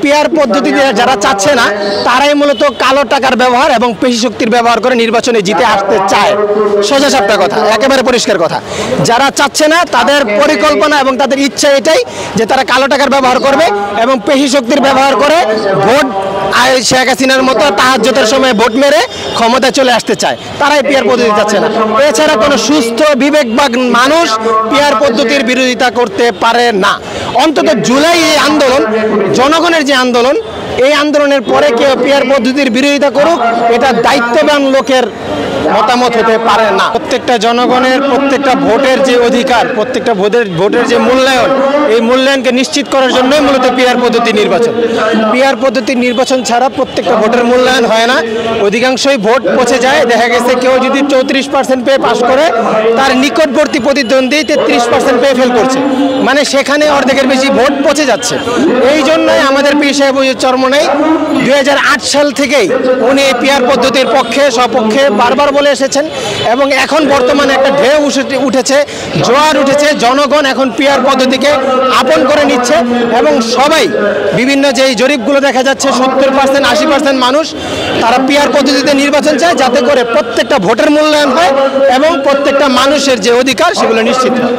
Peer পদ্ধতিতে যারা চাচ্ছে না তারাই মূলত কালো টাকার ব্যবহার এবং পেশি শক্তির ব্যবহার করে নির্বাচনে জিতে আসতে চায়। সোজা সাপটা কথা, একেবারে পরিষ্কার কথা। যারা চাচ্ছে না তাদের পরিকল্পনা এবং তাদের ইচ্ছা এটাই যে তারা কালো টাকার ব্যবহার করবে এবং পেশি শক্তির ব্যবহার করে ভোট শেখ হাসিনার মতো তাহাজ্জুদের সময় ভোট মেরে ক্ষমতায় চলে আসতে চায়। তারাই পিয়ার পদ্ধতি চাচ্ছে না। এছাড়া কোনো সুস্থ বিবেকবান মানুষ পিয়ার পদ্ধতির বিরোধিতা করতে পারে না। অন্তত জুলাই এই আন্দোলন, জনগণের যে আন্দোলন, এই আন্দোলনের পরে কেউ পিয়ার পদ্ধতির বিরোধিতা করুক, এটা দায়িত্ববান লোকের মতামত হতে পারে না। প্রত্যেকটা জনগণের প্রত্যেকটা ভোটের যে অধিকার, প্রত্যেকটা ভোটের যে মূল্যায়ন, এই মূল্যায়নকে নিশ্চিত করার জন্যই মূলত পিয়ার পদ্ধতি নির্বাচন। পিয়ার পদ্ধতির নির্বাচন ছাড়া প্রত্যেকটা ভোটের মূল্যায়ন হয় না। অধিকাংশই ভোট পচে যায়। দেখা গেছে কেউ যদি 34% পেয়ে পাস করে, তার নিকটবর্তী প্রতিদ্বন্দ্বী 33% পেয়ে ফেল করছে, মানে সেখানে অর্ধেকের বেশি ভোট পচে যাচ্ছে। এই জন্যই আমাদের পীর সাহেব চরমনাই 2008 সাল থেকেই উনি পিয়ার পদ্ধতির পক্ষে সপক্ষে বারবার বলে এসেছেন এবং এখন বর্তমানে একটা ঢেউ উঠেছে, জোয়ার উঠেছে। জনগণ এখন পিয়ার পদ্ধতিকে আপন করে নিচ্ছে এবং সবাই, বিভিন্ন যেই জরিপগুলো দেখা যাচ্ছে 70% 80% মানুষ তারা পিয়ার পদ্ধতিতে নির্বাচন চায়, যাতে করে প্রত্যেকটা ভোটের মূল্যায়ন হয় এবং প্রত্যেকটা মানুষের যে অধিকার সেগুলো নিশ্চিত হয়।